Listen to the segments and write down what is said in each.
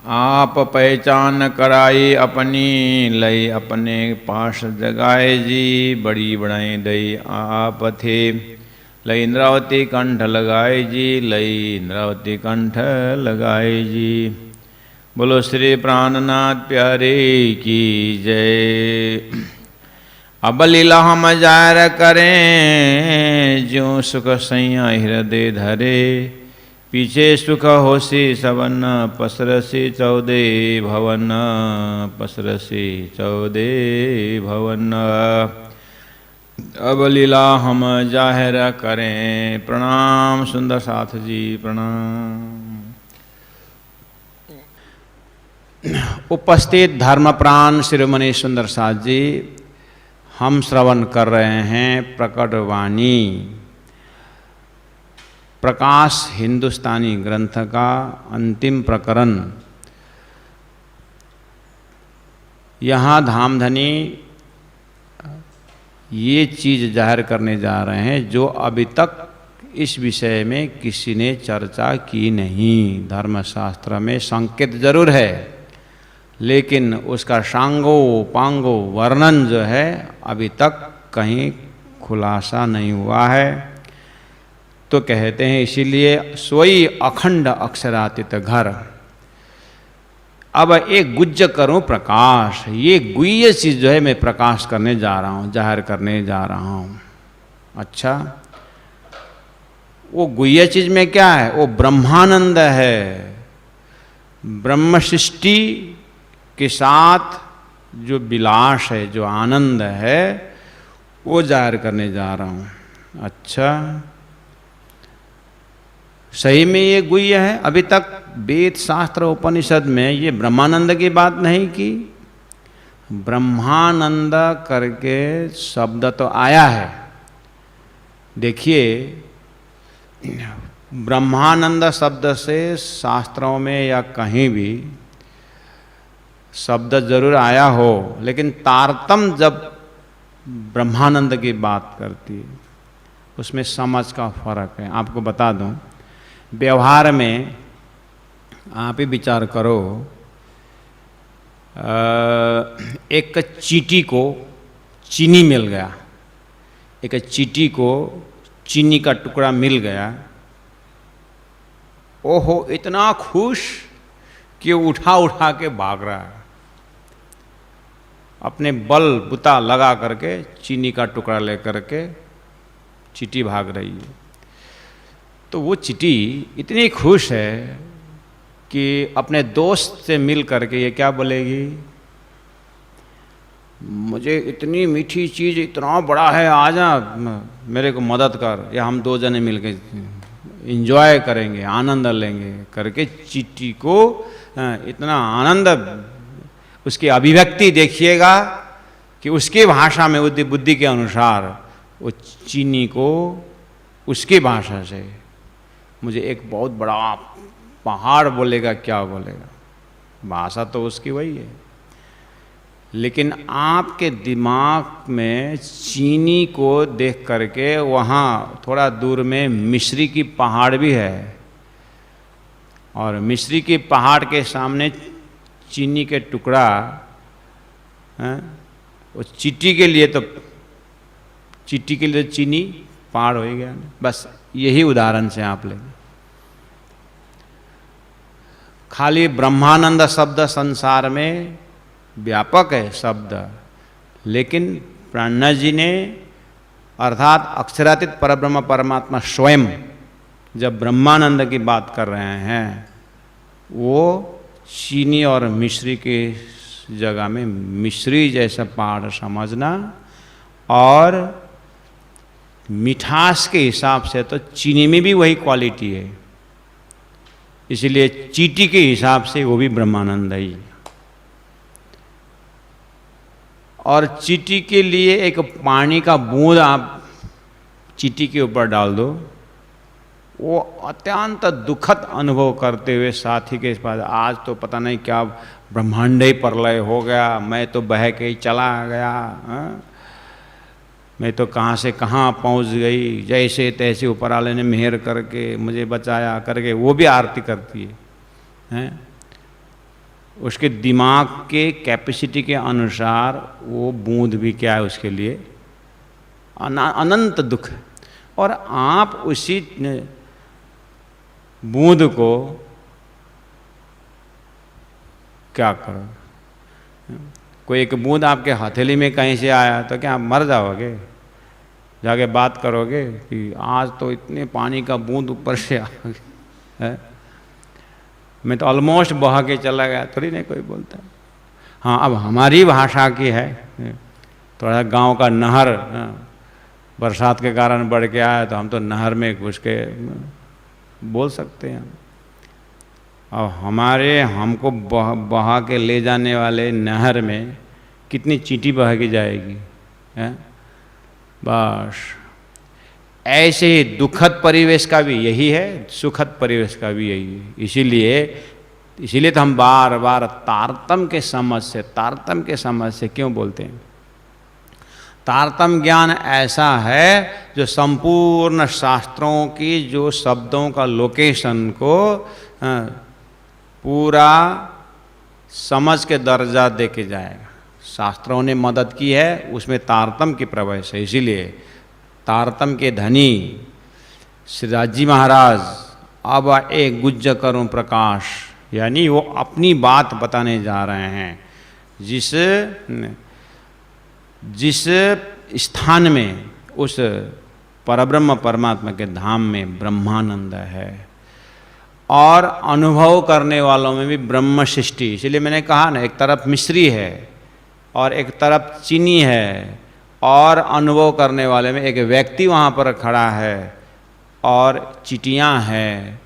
आप पहचान कराई अपनी, लई अपने पास जगाए जी। बड़ी बड़ाई दई आप थे, लई इंद्रावती कंठ लगाए जी। लई इंद्रावती कंठ लगाए जी। बोलो श्री प्राणनाथ प्यारे की जय। अब लीला हम जाहिर करें, ज्यों सुख सैया हृदय धरे। पीछे सुख होसी सवन, पसरसी 14 भवन। पसरसी 14 भवन। अब लीला हम जाहिर करें। प्रणाम सुंदर साथ जी, प्रणाम। उपस्थित धर्मप्राण शिरोमणि सुंदर साथ जी, हम श्रवण कर रहे हैं प्रकटवाणी, प्रकाश हिंदुस्तानी ग्रंथ का अंतिम प्रकरण। यहाँ धामधनी ये चीज़ जाहिर करने जा रहे हैं जो अभी तक इस विषय में किसी ने चर्चा की नहीं। धर्मशास्त्र में संकेत जरूर है, लेकिन उसका सांगो पांगो वर्णन जो है अभी तक कहीं खुलासा नहीं हुआ है। तो कहते हैं इसीलिए सोई अखंड अक्षरातीत घर। अब एक गुज्ज करूं प्रकाश, ये गुह्य चीज जो है मैं प्रकाश करने जा रहा हूं, जाहिर करने जा रहा हूं। अच्छा, वो गुह्य चीज में क्या है? वो ब्रह्मानंद है। ब्रह्म सृष्टि के साथ जो विलास है, जो आनंद है, वो जाहिर करने जा रहा हूं। अच्छा, सही में ये गुह्य है? अभी तक वेद शास्त्र उपनिषद में ये ब्रह्मानंद की बात नहीं की। ब्रह्मानंद करके शब्द तो आया है। देखिए, ब्रह्मानंद शब्द से शास्त्रों में या कहीं भी शब्द जरूर आया हो, लेकिन तारतम जब ब्रह्मानंद की बात करती है उसमें समझ का फर्क है। आपको बता दूं, व्यवहार में आप ही विचार करो, एक चींटी को चीनी मिल गया, एक चींटी को चीनी का टुकड़ा मिल गया। ओहो, इतना खुश कि उठा उठा के भाग रहा है, अपने बल बुता लगा करके चीनी का टुकड़ा लेकर के चींटी भाग रही है। तो वो चींटी इतनी खुश है कि अपने दोस्त से मिल करके ये क्या बोलेगी? मुझे इतनी मीठी चीज़, इतना बड़ा है, आजा मेरे को मदद कर, या हम दो जने मिल के इंजॉय करेंगे, आनंद लेंगे करके चींटी को इतना आनंद, उसकी अभिव्यक्ति देखिएगा कि उसकी भाषा में, बुद्धि के अनुसार वो चीनी को उसकी भाषा से मुझे एक बहुत बड़ा पहाड़ बोलेगा, क्या बोलेगा? भाषा तो उसकी वही है। लेकिन आपके दिमाग में चीनी को देख करके वहाँ थोड़ा दूर में मिस्री की पहाड़ भी है, और मिस्री की पहाड़ के सामने चीनी के टुकड़ा, वो चींटी के लिए तो चीनी पहाड़ हो गया। बस यही उदाहरण से आप लेंगे। खाली ब्रह्मानंद शब्द संसार में व्यापक है शब्द, लेकिन प्राणनाथ जी ने अर्थात अक्षरातीत परब्रह्म परमात्मा स्वयं जब ब्रह्मानंद की बात कर रहे हैं, वो चीनी और मिश्री के जगह में मिश्री जैसा पहाड़ समझना, और मिठास के हिसाब से तो चीनी में भी वही क्वालिटी है, इसलिए चींटी के हिसाब से वो भी ब्रह्मानंद है। और चींटी के लिए एक पानी का बूंद आप चींटी के ऊपर डाल दो, वो अत्यंत दुखद अनुभव करते हुए साथी के पास, आज तो पता नहीं क्या ब्रह्मांड ही प्रलय हो गया, मैं तो बह के ही चला गया, मैं तो कहाँ से कहाँ पहुँच गई, जैसे तैसे ऊपर वाले ने मेहर करके मुझे बचाया करके वो भी आरती करती है। उसके दिमाग के कैपेसिटी के अनुसार वो बूंद भी क्या है उसके लिए अनंत दुख है। और आप उसी बूंद को क्या करो, कोई एक बूंद आपके हथेली में कहीं से आया तो क्या आप मर जाओगे? जाके बात करोगे कि आज तो इतने पानी का बूंद ऊपर से आ गया, मैं तो ऑलमोस्ट बहा के चला गया, थोड़ी नहीं कोई बोलता। हाँ, अब हमारी भाषा की है, थोड़ा गांव का नहर बरसात के कारण बढ़ के आया तो हम तो नहर में घुस के बोल सकते हैं। अब हमको बहा के ले जाने वाले नहर में कितनी चींटी बह के जाएगी, है? बस ऐसे ही दुखद परिवेश का भी यही है, सुखद परिवेश का भी यही है। इसीलिए तो हम बार बार तारतम्य के समझ से क्यों बोलते हैं? तारतम्य ज्ञान ऐसा है जो संपूर्ण शास्त्रों की जो शब्दों का लोकेशन को पूरा समझ के दर्जा दे के जाएगा। शास्त्रों ने मदद की है उसमें तारतम्य की प्रवेश है। इसीलिए तारतम्य के धनी श्रीराज जी महाराज अब एक गुज्ज करूं प्रकाश, यानी वो अपनी बात बताने जा रहे हैं। जिस स्थान में उस परब्रह्म परमात्मा के धाम में ब्रह्मानंद है और अनुभव करने वालों में भी ब्रह्म सृष्टि। इसलिए मैंने कहा ना, एक तरफ मिश्री है और एक तरफ चीनी है, और अनुभव करने वाले में एक व्यक्ति वहाँ पर खड़ा है और चीटियाँ हैं।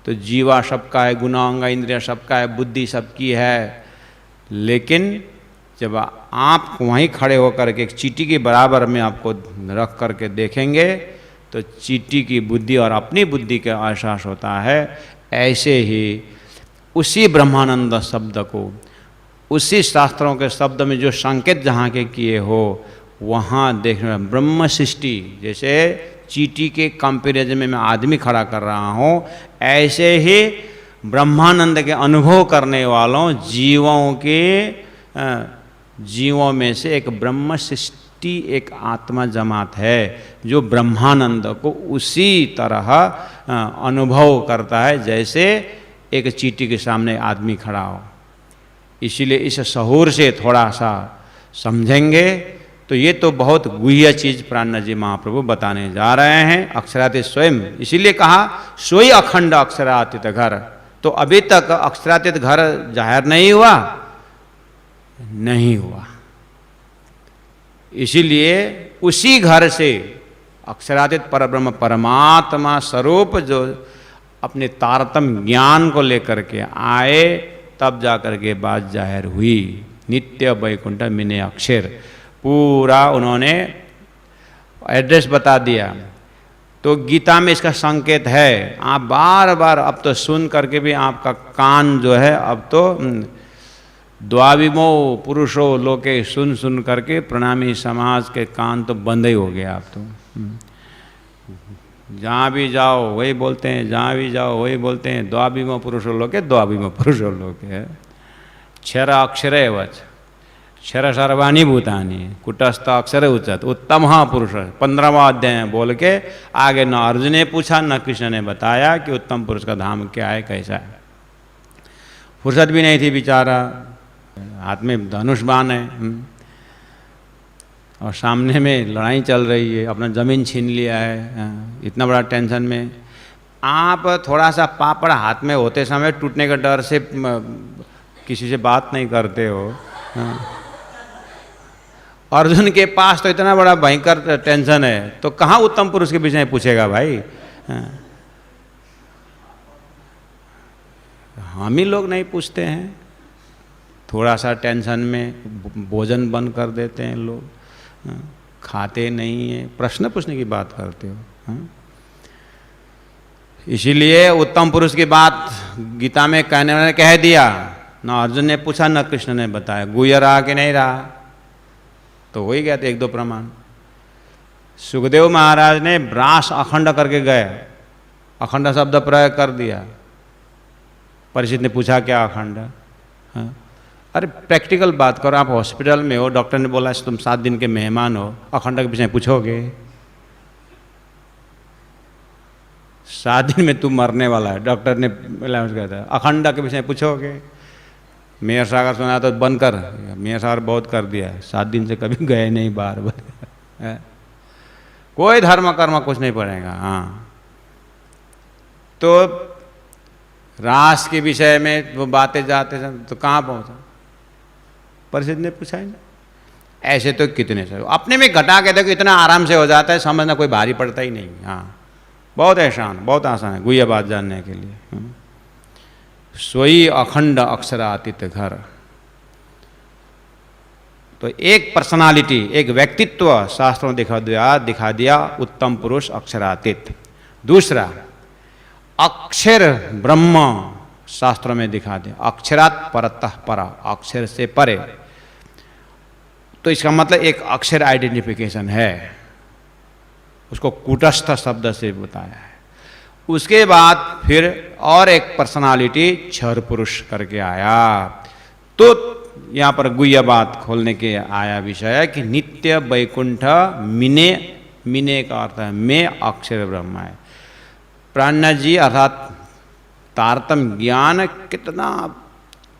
तो जीवा सबका है, गुणांग इंद्रिया सबका है, बुद्धि सबकी है, लेकिन जब आप वहीं खड़े होकर के एक चीटी के बराबर में आपको रख करके देखेंगे तो चीटी की बुद्धि और अपनी बुद्धि का एहसास होता है। ऐसे ही उसी ब्रह्मानंद शब्द को, उसी शास्त्रों के शब्द में जो संकेत जहाँ के किए हो वहाँ देखना ब्रह्म सृष्टि। जैसे चीटी के कंपेरिजन में मैं आदमी खड़ा कर रहा हूँ, ऐसे ही ब्रह्मानंद के अनुभव करने वालों जीवों में से एक ब्रह्म सृष्टि, एक आत्मा जमात है जो ब्रह्मानंद को उसी तरह अनुभव करता है जैसे एक चीटी के सामने आदमी खड़ा हो। इसीलिए इस सहूर से थोड़ा सा समझेंगे तो ये तो बहुत गुह्य चीज प्राणनाथ जी महाप्रभु बताने जा रहे हैं। अक्षरातीत स्वयं, इसीलिए कहा सोई अखंड अक्षरातीत घर। तो अभी तक अक्षरातीत घर जाहिर नहीं हुआ, नहीं हुआ। इसीलिए उसी घर से अक्षरातीत परब्रह्म परमात्मा स्वरूप जो अपने तारतम्य ज्ञान को लेकर के आए, तब जाकर के बात जाहिर हुई। नित्य वैकुंठ मिने अक्षर, पूरा उन्होंने एड्रेस बता दिया। तो गीता में इसका संकेत है। आप बार बार अब तो सुन करके भी आपका कान जो है, अब तो द्वाविमो पुरुषो लोके सुन सुन करके प्रणामी समाज के कान तो बंद ही हो गया। आप तो जहाँ भी जाओ वही बोलते हैं, जहाँ भी जाओ वही बोलते हैं, द्वाविमो पुरुषो लोके, द्वाविमो पुरुषो लोके। क्षर अक्षरे वच, क्षर सर्वाणी भूतानी, कुटस्थ अक्षर उचत, उत्तम पुरुष। 15वां अध्याय बोल के आगे न अर्जुन ने पूछा न कृष्ण ने बताया कि उत्तम पुरुष का धाम क्या है, कैसा है। फुर्सत भी नहीं थी बेचारा, हाथ में धनुष बाण है और सामने में लड़ाई चल रही है, अपना ज़मीन छीन लिया है, इतना बड़ा टेंशन में। आप थोड़ा सा पापड़ हाथ में होते समय टूटने का डर से किसी से बात नहीं करते हो। अर्जुन के पास तो इतना बड़ा भयंकर टेंशन है, तो कहाँ उत्तम पुरुष के विषय में पूछेगा भाई। हम ही लोग नहीं पूछते हैं, थोड़ा सा टेंशन में भोजन बंद कर देते हैं लोग, खाते नहीं है, प्रश्न पूछने की बात करते हो। इसीलिए उत्तम पुरुष की बात गीता में कहने वाले ने कह दिया। न अर्जुन ने पूछा न कृष्ण ने बताया, गुह्य रहा कि नहीं रहा, तो हो ही गया था 1-2 प्रमाण। सुखदेव महाराज ने ब्रास अखंड करके गए, अखंड शब्द प्रयोग कर दिया। परिषद ने पूछा क्या अखंड? हाँ? अरे प्रैक्टिकल बात करो, आप हॉस्पिटल में हो, डॉक्टर ने बोला तुम 7 दिन के मेहमान हो, अखंड के विषय पूछोगे? 7 दिन में तू मरने वाला है, डॉक्टर ने अनाउंस किया था, अखंड के विषय पूछोगे? मेयर सागर सुना तो बंद कर, मेयर सागर बहुत कर दिया है, 7 दिन से कभी गए नहीं बार। कोई धर्म कर्म कुछ नहीं पड़ेगा। हाँ, तो रास के विषय में वो बातें जाते तो कहाँ पहुँचा? परिषद ने पूछा ही नहीं। ऐसे तो कितने से अपने में घटा के देखो, इतना आराम से हो जाता है, समझना कोई भारी पड़ता ही नहीं। हाँ, बहुत आसान, बहुत आसान है गुह्य बात जानने के लिए। सोई अखंड अक्षरातीत घर। तो एक पर्सनालिटी, एक व्यक्तित्व शास्त्रों दिखा दिया उत्तम पुरुष अक्षरातीत। दूसरा अक्षर ब्रह्म शास्त्रों में दिखा दिया, अक्षरात् परतः परा, अक्षर से परे। तो इसका मतलब एक अक्षर आइडेंटिफिकेशन है, उसको कूटस्थ शब्द से बताया है। उसके बाद फिर और एक पर्सनालिटी क्षर पुरुष करके आया। तो यहाँ पर गुह्य बात खोलने के आया विषय है कि नित्य वैकुंठ मिने, मिने का अर्थ है मैं अक्षर ब्रह्म है। प्राणनाथ जी अर्थात तारतम ज्ञान कितना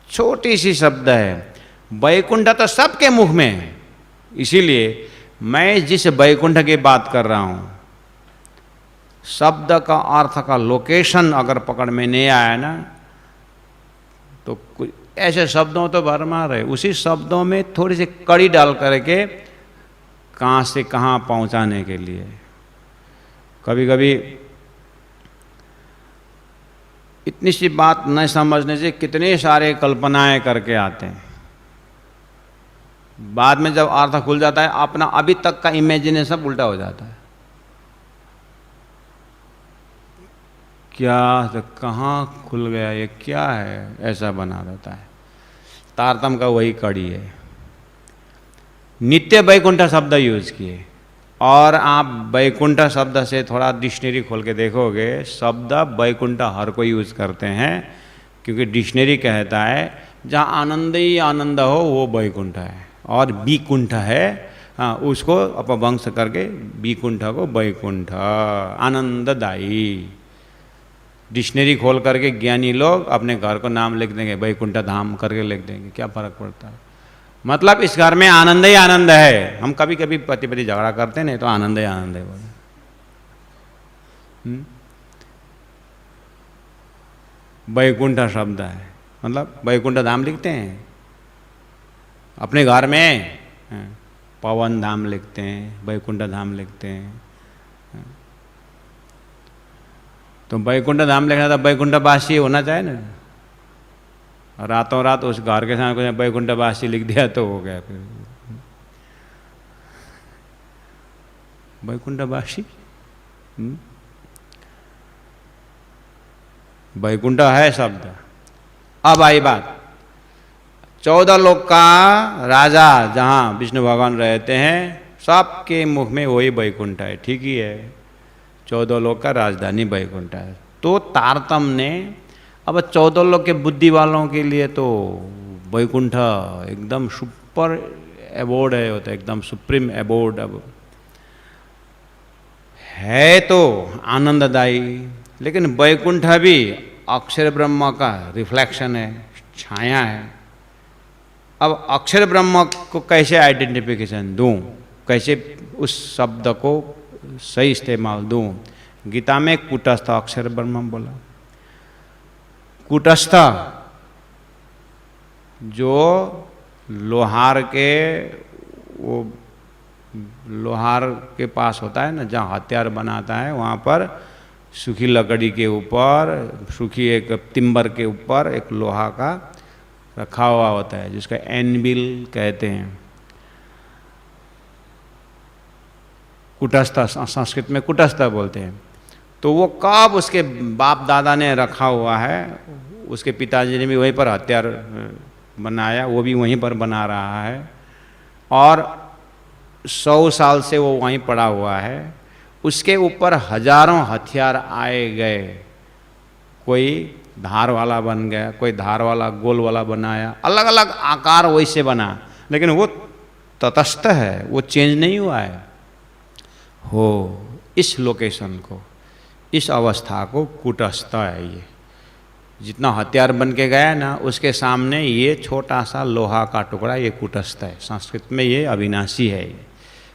छोटी सी शब्द है, वैकुंठ तो सबके मुख में है। इसीलिए मैं जिस वैकुंठ की बात कर रहा हूँ, शब्द का अर्थ का लोकेशन अगर पकड़ में नहीं आया ना, तो कुछ ऐसे शब्दों तो भरमार है, उसी शब्दों में थोड़ी सी कड़ी डाल करके कहाँ से कहाँ पहुँचाने के लिए। कभी कभी इतनी सी बात न समझने से कितने सारे कल्पनाएं करके आते हैं, बाद में जब अर्थ खुल जाता है अपना अभी तक का इमेजिनेशन सब उल्टा हो जाता है। क्या तो कहाँ खुल गया, ये क्या है, ऐसा बना रहता है। तारतम का वही कड़ी है। नित्य वैकुंठ शब्द यूज किए, और आप वैकुंठ शब्द से थोड़ा डिक्शनरी खोल के देखोगे, शब्द वैकुंठ हर कोई यूज करते हैं, क्योंकि डिक्शनरी कहता है जहाँ आनंद ही आनंद हो वो वैकुंठ है, और विकुंठ है, हाँ, उसको अपभ्रंश करके विकुंठ को वैकुंठ आनंददायी। डिक्शनरी खोल करके ज्ञानी लोग अपने घर को नाम लिख देंगे, वैकुंठ धाम करके लिख देंगे, क्या फर्क पड़ता है। मतलब इस घर में आनंद ही आनंद है। हम कभी कभी पति पति झगड़ा करते नहीं तो आनंद ही आनंद है बोले। वैकुंठ शब्द है, मतलब वैकुंठ धाम लिखते हैं अपने घर में, पवन धाम लिखते हैं, वैकुंठ धाम लिखते हैं। तो वैकुंठ धाम लिखना था, वैकुंठवासी होना चाहिए ना। रातों रात उस घर के सामने वैकुंठवासी लिख दिया तो हो गया फिर वैकुंठवासी। वैकुंठ है शब्द। अब आई बात, 14 लोक का राजा जहाँ विष्णु भगवान रहते हैं, सबके मुख में वही वैकुंठ है, ठीक ही है। 14 लोक का राजधानी वैकुंठ है। तो तारतम ने अब 14 लोक के बुद्धि वालों के लिए तो वैकुंठ एकदम सुपर एबोर्ड है, होता है एकदम सुप्रीम एबोर्ड। अब है तो आनंददायी, लेकिन वैकुंठ भी अक्षर ब्रह्म का रिफ्लेक्शन है, छाया है। अब अक्षर ब्रह्म को कैसे आइडेंटिफिकेशन दूं, कैसे उस शब्द को सही इस्तेमाल दूं। गीता में कूटस्थ अक्षर ब्रह्म बोला। कूटस्थ जो लोहार के पास होता है ना, जहाँ हथियार बनाता है, वहाँ पर सूखी लकड़ी के ऊपर, सूखी एक तिम्बर के ऊपर एक लोहा का रखा हुआ होता है, जिसका एनबिल कहते हैं। कुटस्थ संस्कृत में कुटस्थ बोलते हैं। तो वो कब उसके बाप दादा ने रखा हुआ है, उसके पिताजी ने भी वहीं पर हथियार बनाया, वो भी वहीं पर बना रहा है, और 100 साल से वो वहीं पड़ा हुआ है। उसके ऊपर हजारों हथियार आए गए, कोई धार वाला बन गया, कोई धार वाला गोल वाला बनाया, अलग अलग आकार वैसे बना, लेकिन वो तटस्थ है, वो चेंज नहीं हुआ है। हो इस लोकेशन को, इस अवस्था को कूटस्थ है। ये जितना हथियार बन के गया ना, उसके सामने ये छोटा सा लोहा का टुकड़ा, ये कूटस्थ है। संस्कृत में ये अविनाशी है ये।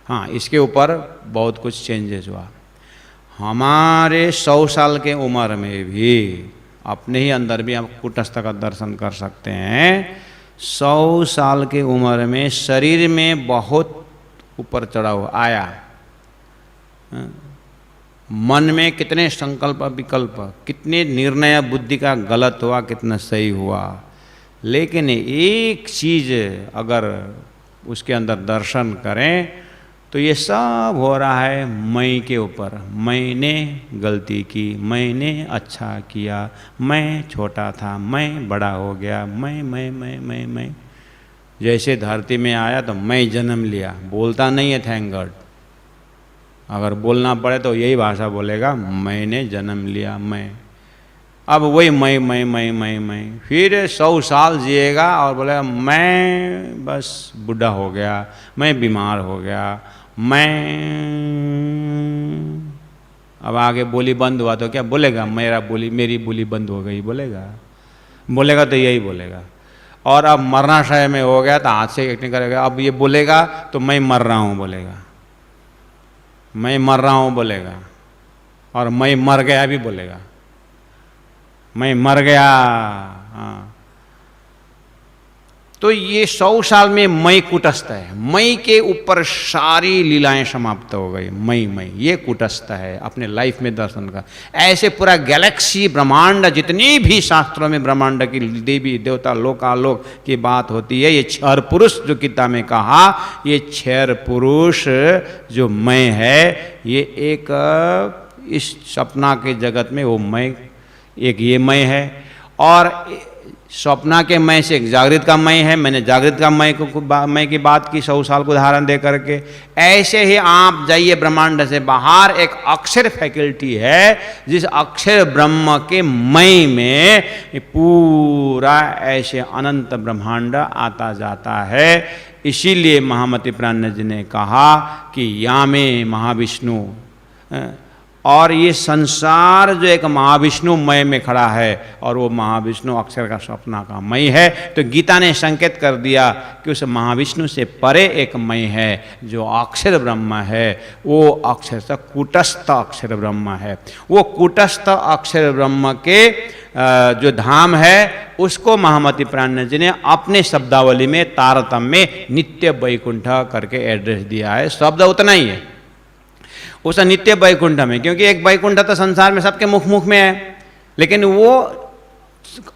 हाँ, इसके ऊपर बहुत कुछ चेंजेस हुआ। हमारे 100 साल के उम्र में भी अपने ही अंदर भी आप कूटस्थ का दर्शन कर सकते हैं। 100 साल के उम्र में शरीर में बहुत ऊपर चढ़ाव आया, मन में कितने संकल्प विकल्प, कितने निर्णय बुद्धि का गलत हुआ, कितना सही हुआ, लेकिन एक चीज अगर उसके अंदर दर्शन करें तो ये सब हो रहा है मैं के ऊपर। मैंने गलती की, मैंने अच्छा किया, मैं छोटा था, मैं बड़ा हो गया, मैं जैसे धरती में आया तो मैं जन्म लिया, बोलता नहीं है थैंक गॉड। अगर बोलना पड़े तो यही भाषा बोलेगा, मैंने जन्म लिया मैं। अब वही मैं फिर 100 साल जिएगा और बोलेगा मैं बस बूढ़ा हो गया, मैं बीमार हो गया, मैं। अब आगे बोली बंद हुआ तो क्या बोलेगा? मेरी बोली बंद हो गई बोलेगा तो यही बोलेगा। और अब मरनाशय में हो गया तो हाथ से एक्टिंग करेगा। अब ये बोलेगा तो मैं मर रहा हूँ बोलेगा, मैं मर रहा हूँ बोलेगा, और मैं मर गया भी बोलेगा, मैं मर गया। हाँ, तो ये 100 साल में मैं कूटस्थ है। मैं के ऊपर सारी लीलाएं समाप्त हो गई। मैं ये कूटस्थ है। अपने लाइफ में दर्शन का ऐसे पूरा गैलेक्सी ब्रह्मांड, जितनी भी शास्त्रों में ब्रह्मांड की देवी देवता लोकालोक की बात होती है, ये 6 पुरुष जो गीता में कहा, ये 6 पुरुष जो मैं है, ये एक इस सपना के जगत में वो मैं, एक ये मैं है, और स्वप्ना के मैं से एक जागृत का मैं है। मैंने जागृत का मैं की बात की 100 साल को उदाहरण दे करके। ऐसे ही आप जाइए ब्रह्मांड से बाहर, एक अक्षर फैकल्टी है, जिस अक्षर ब्रह्म के मैं में पूरा ऐसे अनंत ब्रह्मांड आता जाता है। इसीलिए महामति प्राण जी ने कहा कि यामे महाविष्णु, और ये संसार जो एक महाविष्णु मय में खड़ा है, और वो महाविष्णु अक्षर का सपना का मय है। तो गीता ने संकेत कर दिया कि उस महाविष्णु से परे एक मय है जो अक्षर ब्रह्म है। वो अक्षर से कूटस्थ अक्षर ब्रह्म है। वो कूटस्थ अक्षर ब्रह्म के जो धाम है, उसको महामति प्राण जी ने अपने शब्दावली में तारतम्य नित्य वैकुंठ करके एड्रेस दिया है। शब्द उतना ही है उस नित्य वैकुंठ में, क्योंकि एक वैकुंठ तो संसार में सबके मुख में है, लेकिन वो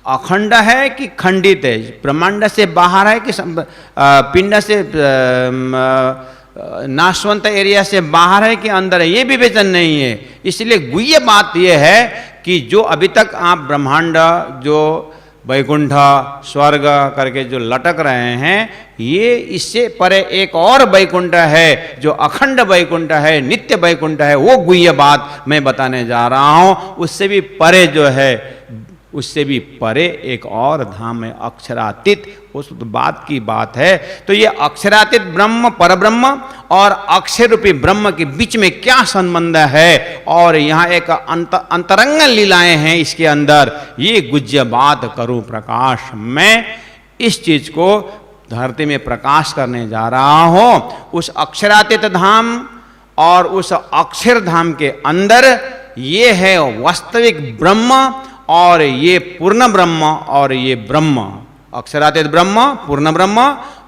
अखंड है कि खंडित है, ब्रह्मांड से बाहर है कि पिंड से नाशवंत एरिया से बाहर है कि अंदर है, ये विवेचन नहीं है। इसलिए गुह्य बात यह है कि जो अभी तक आप ब्रह्मांड, जो वैकुंठ, स्वर्ग करके जो लटक रहे हैं, ये इससे परे एक और वैकुंठ है जो अखंड वैकुंठ है, नित्य वैकुंठ है। वो गुह्य बात मैं बताने जा रहा हूँ। उससे भी परे जो है, उससे भी परे एक और धाम है, अक्षरातीत। उस बात की बात है। तो ये अक्षरातीत ब्रह्म, परब्रह्म और अक्षर रूपी ब्रह्म के बीच में क्या संबंध है, और यहाँ एक अंतरंग लीलाएं हैं इसके अंदर, ये गुज्य बात करूं प्रकाश। मैं इस चीज को धरती में प्रकाश करने जा रहा हूं। उस अक्षरातीत धाम और उस अक्षर धाम के अंदर ये है वास्तविक ब्रह्म, और ये पूर्ण ब्रह्म, और ये ब्रह्म अक्षरातीत ब्रह्म, पूर्ण ब्रह्म,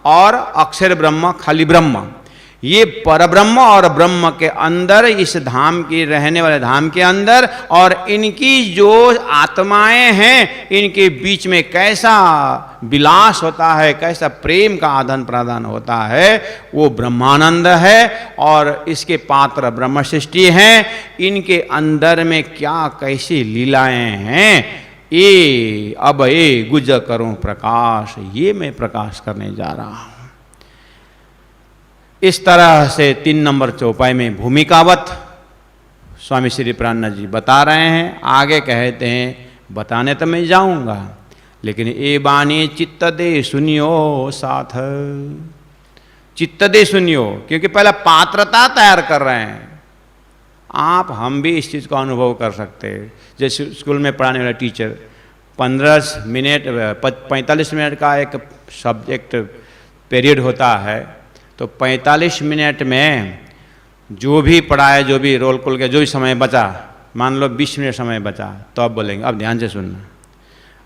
और अक्षर ब्रह्म खाली ब्रह्म। ये परब्रह्म और ब्रह्म के अंदर, इस धाम की रहने वाले धाम के अंदर, और इनकी जो आत्माएं हैं, इनके बीच में कैसा विलास होता है, कैसा प्रेम का आदान प्रदान होता है, वो ब्रह्मानंद है। और इसके पात्र ब्रह्म सृष्टि हैं। इनके अंदर में क्या कैसी लीलाएं हैं, ये अब ये गुज करूं प्रकाश, ये मैं प्रकाश करने जा रहा हूं। इस तरह से 3 नंबर चौपाई में भूमिकावत स्वामी श्री प्राणनाथ जी बता रहे हैं। आगे कहते हैं बताने तो मैं जाऊंगा, लेकिन ए बानी चित्त दे सुनियो साथ, चित्त दे सुनियो, क्योंकि पहला पात्रता तैयार कर रहे हैं आप। हम भी इस चीज़ को अनुभव कर सकते हैं। जैसे स्कूल में पढ़ाने वाला टीचर 15 मिनट 45 मिनट का एक सब्जेक्ट पीरियड होता है, तो 45 मिनट में जो भी पढ़ाए, जो भी रोल कॉल के जो भी समय बचा, मान लो 20 मिनट समय बचा, तो अब बोलेंगे अब ध्यान से सुनना,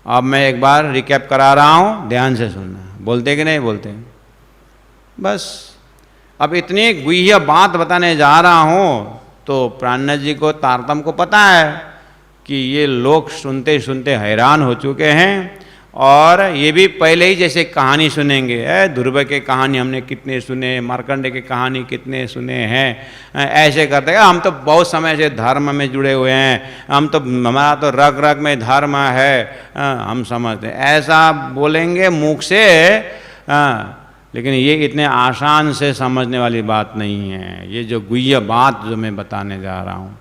अब मैं एक बार रिकैप करा रहा हूँ, ध्यान से सुनना। बोलते कि नहीं बोलते? बस अब इतनी गुह्य बात बताने जा रहा हूँ, तो प्राणनाथ जी को, तारतम को पता है कि ये लोग सुनते सुनते हैरान हो चुके हैं, और ये भी पहले ही जैसे कहानी सुनेंगे, ध्रुव के कहानी हमने कितने सुने, मार्कंडे की कहानी कितने सुने हैं, ऐसे करते हैं। हम तो बहुत समय से धर्म में जुड़े हुए हैं, हम तो, हमारा तो रग रग में धर्म है, हम समझते हैं, ऐसा बोलेंगे मुख से। लेकिन ये इतने आसान से समझने वाली बात नहीं है। ये जो गुह्य बात जो मैं बताने जा रहा हूँ,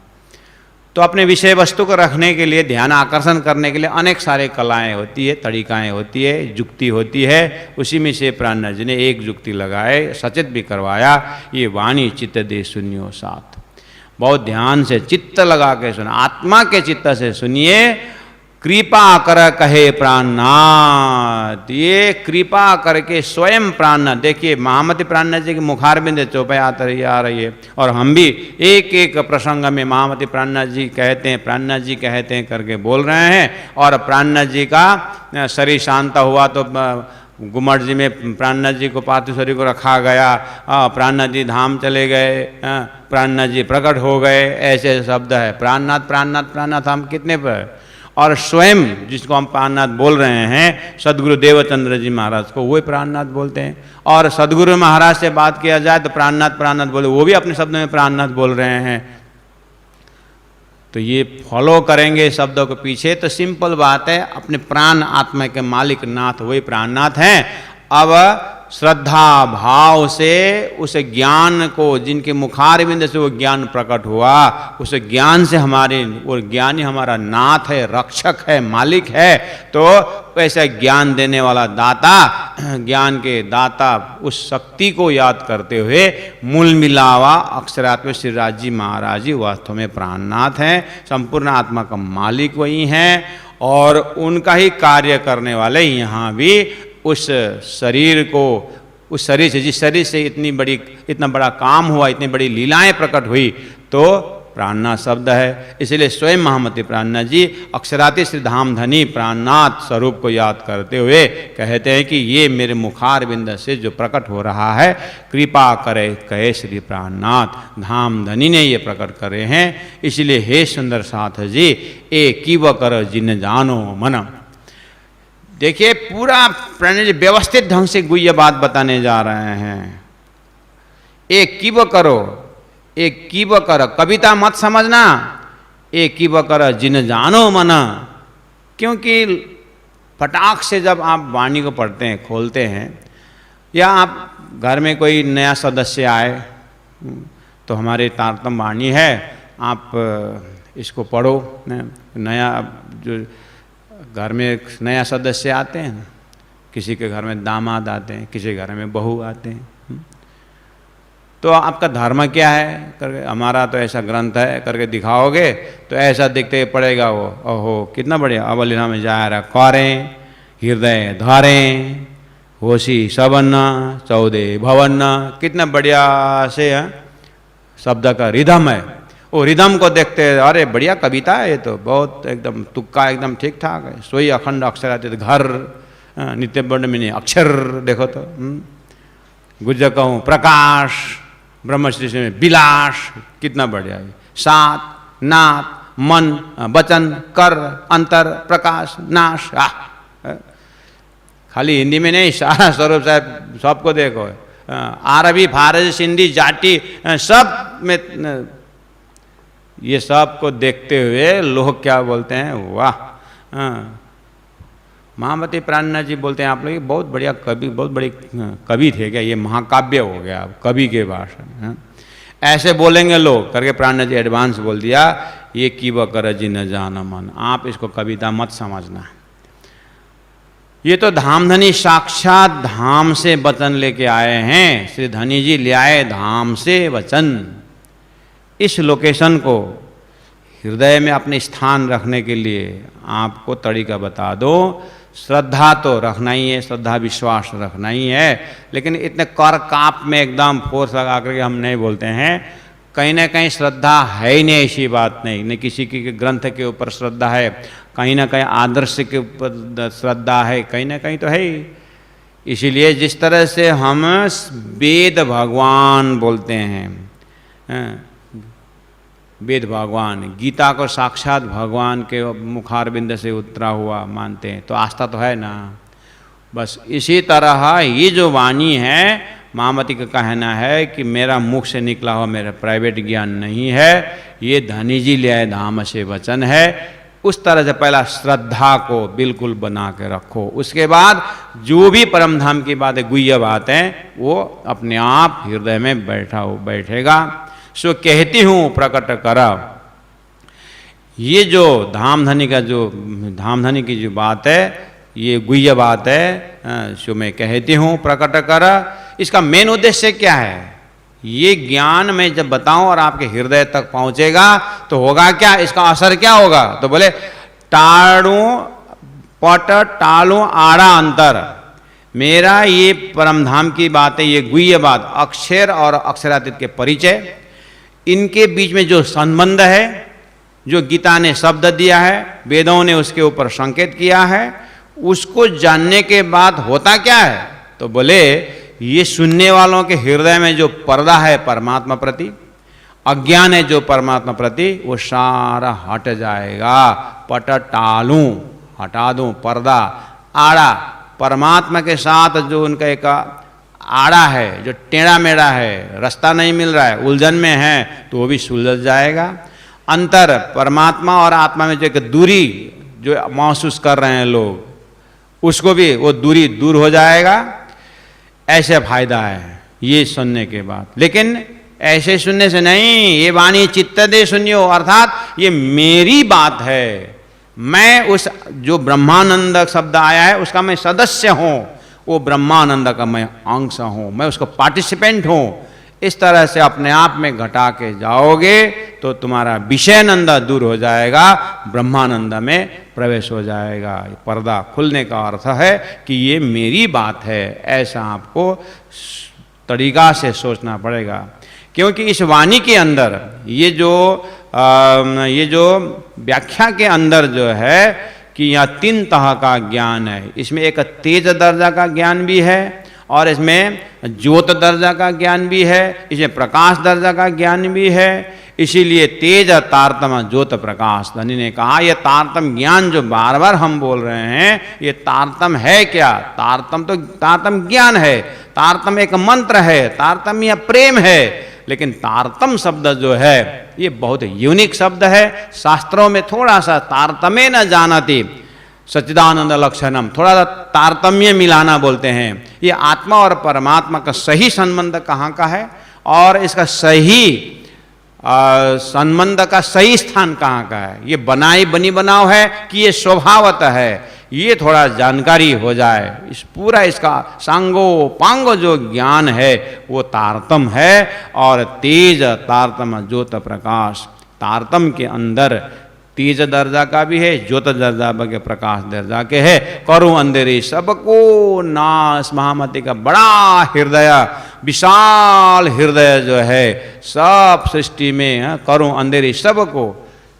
तो अपने विषय वस्तु को रखने के लिए, ध्यान आकर्षण करने के लिए अनेक सारे कलाएं होती है, तरीकाएं होती है, जुक्ति होती है। उसी में से प्राणनाथ जी ने एक जुक्ति लगाए, सचेत भी करवाया, ये वाणी चित्त दे सुनियो साथ। बहुत ध्यान से चित्त लगा के सुना, आत्मा के चित्त से सुनिए। कृपा कर कहे प्राणनाथ, ये कृपा करके स्वयं प्राणनाथ, देखिए महामती प्राणनाथ जी की मुखारबिंद चौपाई आ रही है, और हम भी एक एक प्रसंग में महामती प्राणनाथ जी कहते हैं, प्राणनाथ जी कहते हैं करके बोल रहे हैं। और प्राणनाथ जी का शरीर शांत हुआ तो गुमट जी में प्राणनाथ जी को, पार्थिव शरीर को रखा गया, प्राणनाथ जी धाम चले गए, प्राणनाथ जी प्रकट हो गए, ऐसे शब्द है। प्राणनाथ प्राणनाथ प्राणनाथ हम कितने पर, और स्वयं जिसको हम प्राणनाथ बोल रहे हैं, सदगुरु देवचंद्र जी महाराज को, वो प्राणनाथ बोलते हैं। और सदगुरु महाराज से बात किया जाए तो प्राणनाथ प्राणनाथ बोले, वो भी अपने शब्द में प्राणनाथ बोल रहे हैं। तो ये फॉलो करेंगे शब्दों के पीछे, तो सिंपल बात है, अपने प्राण आत्मा के मालिक नाथ वही प्राणनाथ हैं। अब श्रद्धा भाव से उस ज्ञान को, जिनके मुखारविंद से वो ज्ञान प्रकट हुआ, उस ज्ञान से हमारे, वो ज्ञानी हमारा नाथ है, रक्षक है, मालिक है। तो ऐसा ज्ञान देने वाला दाता, ज्ञान के दाता, उस शक्ति को याद करते हुए मूल मिलावा अक्षरात्मा श्री राज जी महाराज जी वास्तव में प्राणनाथ हैं, संपूर्ण आत्मा का मालिक वही हैं, और उनका ही कार्य करने वाले यहाँ भी उस शरीर को, उस शरीर से, जिस शरीर से इतना बड़ा काम हुआ, इतनी बड़ी लीलाएं प्रकट हुई, तो प्राणनाथ शब्द है। इसलिए स्वयं महामती प्राणनाथ जी अक्षराति श्री धामधनी प्राणनाथ स्वरूप को याद करते हुए कहते हैं कि ये मेरे मुखारविंद से जो प्रकट हो रहा है, कृपा करे कहे श्री प्राणनाथ धामधनी ने ये प्रकट करे हैं। इसलिए हे सुंदर साथ जी, ए कीव कर जिन जानो मन। देखिए पूरा प्रणय व्यवस्थित ढंग से गुह्य बात बताने जा रहे हैं। एक कीव करो, एक कीव कर, कविता मत समझना, एक कीव कर जिन जानो मन। क्योंकि फटाक से जब आप वाणी को पढ़ते हैं, खोलते हैं, या आप घर में कोई नया सदस्य आए, तो हमारे तारतम वाणी है, आप इसको पढ़ो। नया जो घर में एक नया सदस्य आते हैं, किसी के घर में दामाद आते हैं, किसी के घर में बहू आते हैं, तो आपका धर्म क्या है करके, हमारा तो ऐसा ग्रंथ है करके दिखाओगे तो ऐसा दिखते पड़ेगा वो, ओहो कितना बढ़िया, अवलिना में जा रहा, कौरें हृदय धारें होशी सबन्ना 14 भवन्ना, कितना बढ़िया से शब्द का रिदम है। वो रिदम को देखते हैं, अरे बढ़िया कविता है ये, तो बहुत एकदम तुक्का एकदम ठीक ठाक है। सोई अखंड अक्षर आते थे, घर नित्य बंड में अक्षर देखो तो, गुज्जर कहूँ प्रकाश, ब्रह्मश्री में विलास, कितना बढ़िया है। सात नाथ मन वचन कर अंतर प्रकाश नाश, खाली हिंदी में नहीं, सारा स्वरूप साहब सबको देखो, अरबी फारसी सिंधी जाटी सब में, ये सब को देखते हुए लोग क्या बोलते हैं, वाह। महामती प्राणनाथ जी बोलते हैं, आप लोग बहुत बढ़िया कवि, बहुत बड़ी कवि थे क्या, ये महाकाव्य हो गया कवि के भाषा में। ऐसे बोलेंगे लोग करके प्राणनाथ जी एडवांस बोल दिया, ये कीव कर जिन जान मन। आप इसको कविता मत समझना। ये तो धामधनी साक्षात धाम से वचन लेके आए हैं। श्री धनी जी ले आए धाम से वचन। इस लोकेशन को हृदय में अपने स्थान रखने के लिए आपको तरीका बता दो। श्रद्धा तो रखना ही है, श्रद्धा विश्वास रखना ही है, लेकिन इतने कर काप में एकदम फोर्स लगा करके हम नहीं बोलते हैं। कहीं ना कहीं श्रद्धा है ही नहीं, ऐसी बात नहीं। न किसी के ग्रंथ के ऊपर श्रद्धा है, कहीं ना कहीं आदर्श के ऊपर श्रद्धा है, कहीं ना कहीं तो है ही। इसीलिए जिस तरह से हम वेद भगवान बोलते हैं, वेद भगवान, गीता को साक्षात भगवान के मुखारबिंद से उतरा हुआ मानते हैं, तो आस्था तो है ना। बस इसी तरह ये जो वाणी है, महामती का कहना है कि मेरा मुख से निकला हुआ मेरा प्राइवेट ज्ञान नहीं है, ये धनी जी ले आए धाम से वचन है। उस तरह से पहला श्रद्धा को बिल्कुल बना के रखो। उसके बाद जो भी परम धाम की बातें, गुह्य बातें, वो अपने आप हृदय में बैठेगा। सो कहती हूँ प्रकट कर। ये जो धामधनी का जो धामधनी की जो बात है, ये गुह्य बात है, सो मैं कहती हूँ प्रकट कर। इसका मेन उद्देश्य क्या है? ये ज्ञान मैं जब बताऊं और आपके हृदय तक पहुंचेगा तो होगा क्या, इसका असर क्या होगा? तो बोले टाड़ू पट टालू आड़ा अंतर। मेरा ये परमधाम की बात है, ये गुह्य बात, अक्षर और अक्षरातीत के परिचय, इनके बीच में जो संबंध है, जो गीता ने शब्द दिया है, वेदों ने उसके ऊपर संकेत किया है, उसको जानने के बाद होता क्या है? तो बोले ये सुनने वालों के हृदय में जो पर्दा है परमात्मा प्रति, अज्ञान है जो परमात्मा प्रति, वो सारा हट जाएगा। पट टालू, हटा दूं पर्दा, आड़ा, परमात्मा के साथ जो उनका एक आड़ा है, जो टेढ़ा मेढ़ा है, रास्ता नहीं मिल रहा है, उलझन में है, तो वो भी सुलझ जाएगा। अंतर, परमात्मा और आत्मा में जो एक दूरी जो महसूस कर रहे हैं लोग, उसको भी वो दूरी दूर हो जाएगा। ऐसे फायदा है ये सुनने के बाद। लेकिन ऐसे सुनने से नहीं, ये वाणी चित्त दे सुनियो, अर्थात ये मेरी बात है। मैं उस जो ब्रह्मानंद शब्द आया है उसका मैं सदस्य हूं, वो ब्रह्मानंद का मैं अंश हूं, मैं उसका पार्टिसिपेंट हूं। इस तरह से अपने आप में घटा के जाओगे तो तुम्हारा विषयानंद दूर हो जाएगा, ब्रह्मानंद में प्रवेश हो जाएगा। पर्दा खुलने का अर्थ है कि ये मेरी बात है, ऐसा आपको तरीका से सोचना पड़ेगा। क्योंकि इस वाणी के अंदर ये जो व्याख्या के अंदर जो है कि यहाँ 3 तरह का ज्ञान है। इसमें एक तेज दर्जा का ज्ञान भी है, और इसमें ज्योत दर्जा का ज्ञान भी है, इसमें प्रकाश दर्जा का ज्ञान भी है। इसीलिए तेज तारतम ज्योत प्रकाश, धनी ने कहा यह तारतम ज्ञान जो बार बार हम बोल रहे हैं, ये तारतम है क्या? तारतम ज्ञान है, तारतम एक मंत्र है, तारतम या प्रेम है। लेकिन तारतम शब्द जो है ये बहुत यूनिक शब्द है। शास्त्रों में थोड़ा सा तारतम्य न जानती सच्चिदानंद लक्षणम, थोड़ा सा तारतम्य मिलाना बोलते हैं। ये आत्मा और परमात्मा का सही संबंध कहाँ का है और इसका सही संबंध का सही स्थान कहाँ का है, ये बनी बनाव है कि ये स्वभावत है, ये थोड़ा जानकारी हो जाए। इस पूरा इसका सांगो पांगो जो ज्ञान है वो तारतम है। और तेज तारतम ज्योत प्रकाश, तारतम के अंदर तेज दर्जा का भी है, ज्योत दर्जा के प्रकाश दर्जा के है। करूं अंधेरी सबको नाश, महामती का बड़ा हृदय, विशाल हृदय जो है सब सृष्टि में करूं अंधेरी सबको।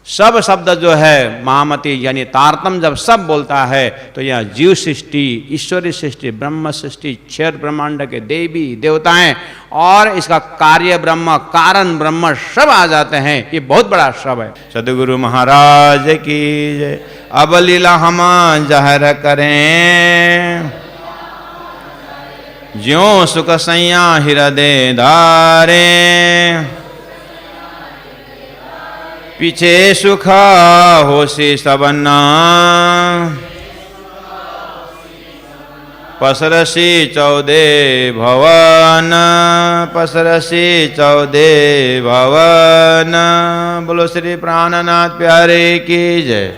सब शब्द जो है महामती यानी तारतम जब सब बोलता है तो यह जीव सृष्टि, ईश्वरी सृष्टि, ब्रह्म सृष्टि, क्षर ब्रह्मांड के देवी देवताएं और इसका कार्य ब्रह्म, कारण ब्रह्म सब आ जाते हैं। ये बहुत बड़ा सब है। सदगुरु महाराज की जय। अब लीला हम जहर करें, ज्यों सुख सैया हृदय धारे, पीछे सुख होसी सबना, पसरसी 14 भवन, पसरसी 14 भवन। बोलो श्री प्राणनाथ प्यारे की जय।